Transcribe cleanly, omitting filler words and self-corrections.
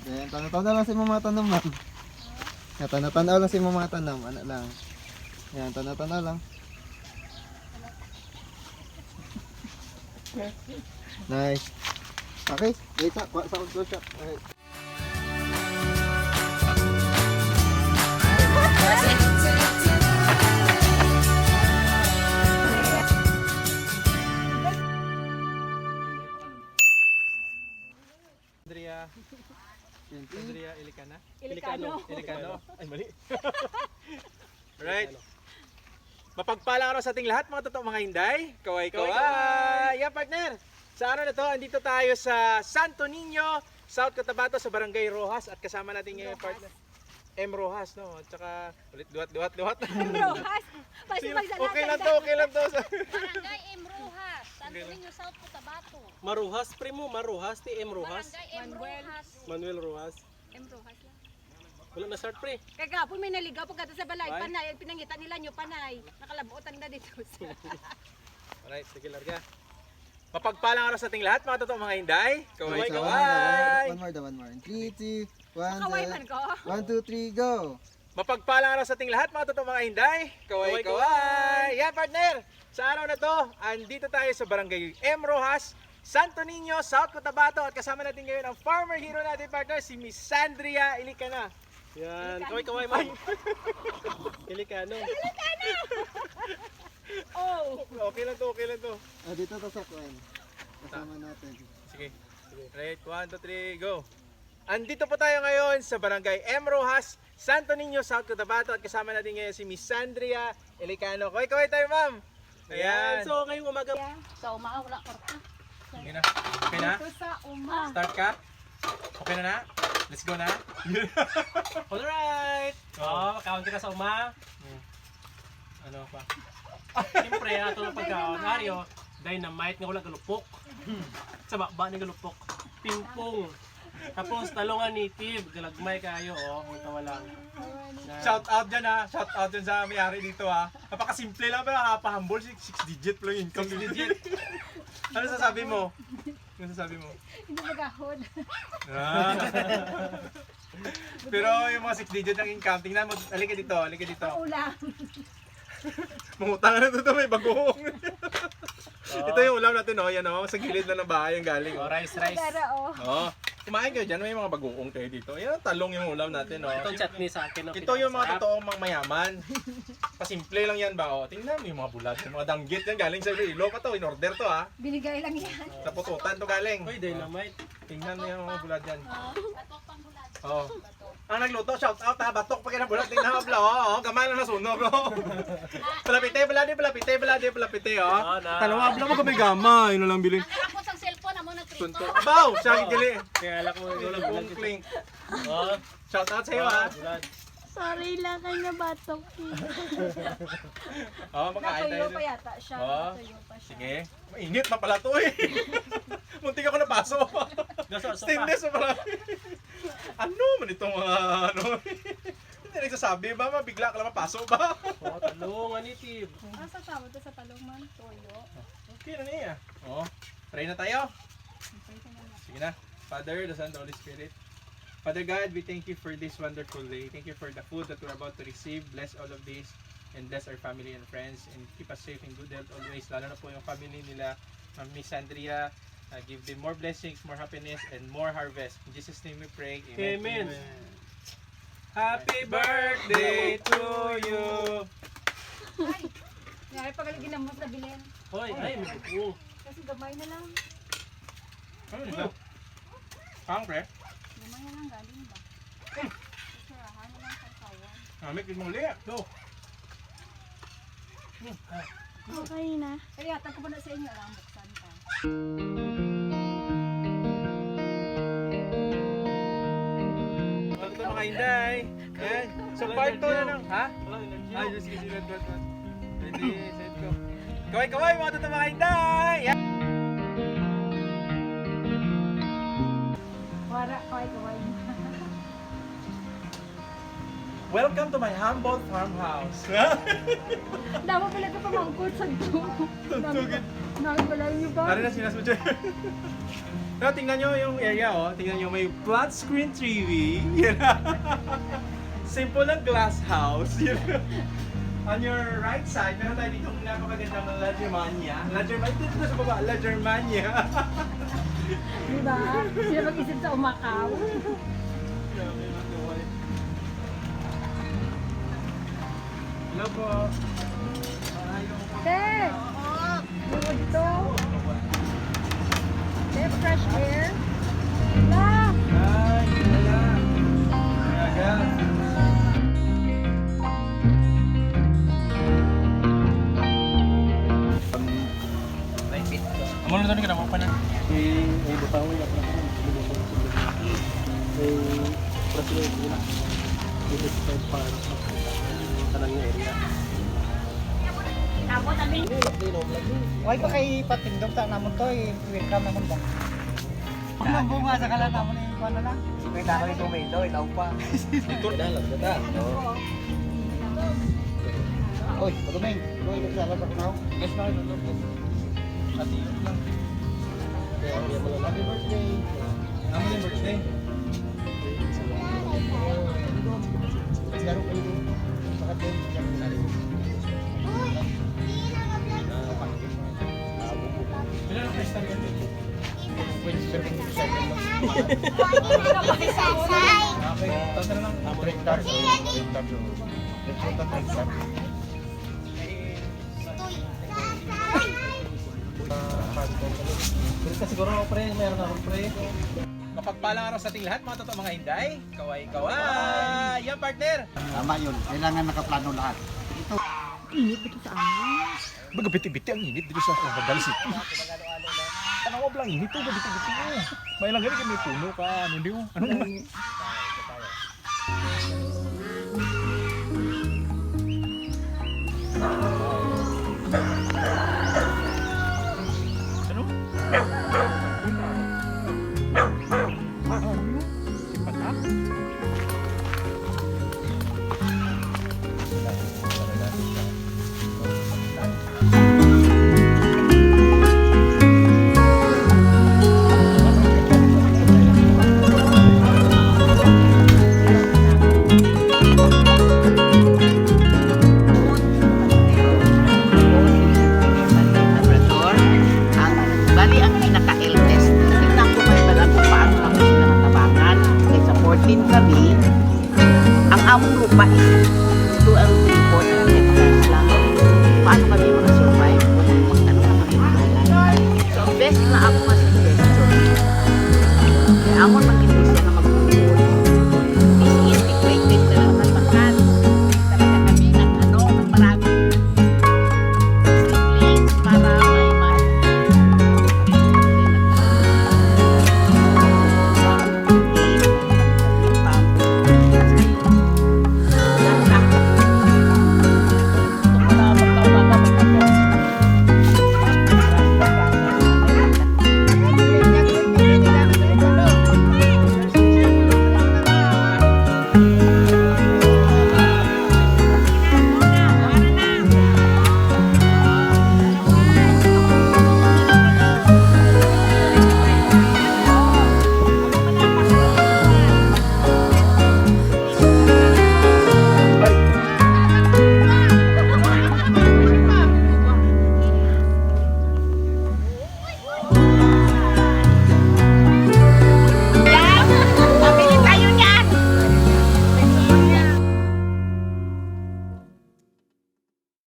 Ayan, tanaw-tanaw lang sa imong mga tanong ma'am. Ayan, tanaw-tanaw lang sa imong mga tanong. Ano lang. Ayan, tanaw-tanaw lang. Nice. Okay, wait sa control shot. Okay. Andrea Ilicana? Ilicano. Ilicano? Ay, mali. Right. Mapagpalang araw sa ating lahat mga totoo mga hinday. Kaway-kaway! Yeah, partner! Sa araw na to, andito tayo sa Santo Niño, South Cotabato sa Barangay Rojas at kasama natin ngayon partner. M. Rojas, no? At saka, ulit, duhat. Rojas. Okay lang to. Barangay M. Rojas, Santo Niño, South Cotabato. Maruhas, primo, Maruhas, ti M. Rojas. Barangay M. Rojas. Manuel Rojas. M. Rojas lang. Wala na start, pre. Kagapon may naligaw pagkata sa balay. Ay. Panay, pinangita nila nyo, panay. Nakalabutan na dito. Alright, sige larga. Mapagpalang araw sa ating lahat mga totoo mga hinday. One more. 3, 2, 1, Kaway man ko. 1, 2, 3, go! Mapagpalang araw sa ating lahat mga totoo mga hinday. Kaway-kaway! Yan partner! Sa araw na to, andito tayo sa Barangay M. Rojas, Santo Niño, South Cotabato at kasama natin ngayon ang farmer hero natin partner, si Miss Andrea Ilicana. Yan, kaway-kaway, man. Ilicano. Oh! Okay lang to. Ah, dito to sa Kwan. Kasama natin. Sige. Right, 1, 2, 3, go! Andito po tayo ngayon sa Barangay M. Rojas, Santo Niño, South Cotabato at kasama natin ngayon si Miss Andrea Ilicano. Kaway-kaway tayo ma'am! Ayan. So, ngayong umaga. Sa umaga, wala korta. Okay na? Okay na? Ito sa uma. Start ka? Okay na? Let's go na? Alright. Oh, makaon kita sa uma. Ano pa? Siyempre, ato ng pagkaon. Aryo, dynamite nga wala galupok. Sa baba ni galupok. Pingpong. Tapos talungan native, galagmay kayo, oh, kung tawa lang. Shout out dyan ha. Shout out dyan sa may-ari dito ha. Napakasimple lang pero nakapahambol. 6 digit lang income. 6 digit. Ano sasabi mo? Ano sasabi mo? Hindi magahod. Ah. Pero yung mga 6 digit ng income, tingnan mo. Halika dito. Ulam. Mangutang na ito may bagoong. Ito yung ulam natin, oh. Yan, oh. Sa gilid lang ng bahay yung galing. Oh, Oh. rice. Pero oh. Oh. Kumain kayo dyan, may mga bagoong kayo dito. Yan, talong yung ulam natin, oh. Itong chutney sa akin. no, Ito yung mga pinakasarap. totoong mga mayaman. Pasimple lang yan ba? O, tingnan mo yung mga bulat, yung mga danggit yan galing sa Rilo pa to, in order to ha. Binigay lang yan. Sa pututan to galing. Uy, dynamite. Tingnan mo yung mga bulat yan. Batok pang bulan. Oh. Ang nagluto, shout out ha, batok pa kinabulat, tingnan mo bla, oh, gamay lang nasunog, oh. Palapite, oh. Oh, na. Talawa, bla mo gamay, yun lang bilhin. Nakakapot sa cellphone, amo na trito. Tunto. Baw, siya gili. Kaya alam ko, Walang bulan buong clink. Oh, Shout out sa iyo ha. bulan. Sorry lang kay na batok. Oh, makain tayo. Natuyo pa yata siya. Oh. Natuyo pa siya. Sige. Mainit na pala to eh. Muntik ako napaso. Gaso, Stainless na pala. Ano man itong mga ano? Hindi nagsasabi ba? Mabigla ka lang mapaso ba? Oh, talungan native. Asa tawag to sa talongman? Toyo. Okay na niya. Oh, pray na tayo. Sige na. Father, the Son, the Holy Spirit. Father God, we thank you for this wonderful day. Thank you for the food that we're about to receive. Bless all of this and bless our family and friends and keep us safe and good health always. Lalo na po yung family nila, Miss Andrea. Give them more blessings, more happiness, and more harvest. In Jesus' name we pray. Amen. Happy birthday to you. Ay! Ngayari pag ginamos na bilhin. Hoy, ay, may bukong. Kasi gamay na lang. Ano ito? Pangre? Gamay na lang galing ba? Sasarahan na lang sa kawan. Namit din muli. Go. Okay na. Kaya yata ko ba na sa inyo lang buksan ka. Welcome to mga Inday. Ayan. So part 2 na lang. Ha? Wala, energy. Ay, just sige, let. Ready, set, go. Kaway-kaway mga totoo mga Inday. Yan. Wara, kaway-kaway. Welcome to my humble farmhouse. Damo pala ka pamangkot sa Diyos. Tuntugin. Nakapala niyo ba? Ano na sinas mo dyan? Pero tingnan nyo yung area, oh. Tingnan nyo, may flat screen TV. Simple lang glass house. On your right side, meron tayo dito napakagandang Lagermania. Dito sa baba, Lagermania. Diba? Sila mag-isip sa umakaw. Grabe yung tuloy. Hello po. Te! Bukod to. Te, fresh air. La! Ay, wala. Aga. Amo na tani ka na mo pa na. Ay butawi ako na president nila. Dito sa para sa tanang area. Tapos sabi, Why pa kay patindog ta namon to welcome namon ba? Ang bunga sa kala namon ni kuan na lang. May dako ito may ilaw, ilaw pa. Ito na lang data. Oy, pagumeng. Oy, sa labas na. Guys na kayo lolo. Ati lang. Happy birthday. Amo yung birthday. Laro kayo. Bakit din? Pila na first time yan? Pwede serving sa second lang. Okay, tanda na lang. Break time. Break time. Let's go to break time. Pero siguro pre, mayroon akong pre. Mapagpalang araw sa ating lahat, mga totoo mga hinday. Kaway-kaway! Yan, partner! Tama yun. Kailangan nakaplano lahat. Ito. Baga biti-biti ang init dito sa Pagdalis City. Ano mo lang init to, biti-biti mo. May lang gani may puno ka, ano di mo? Ano mo? Ano? Bali ang pinaka-eldest. Tingnan ko kayo ba kung paano kami sila natabangan. Kaysa 14 kami, ang among lupa is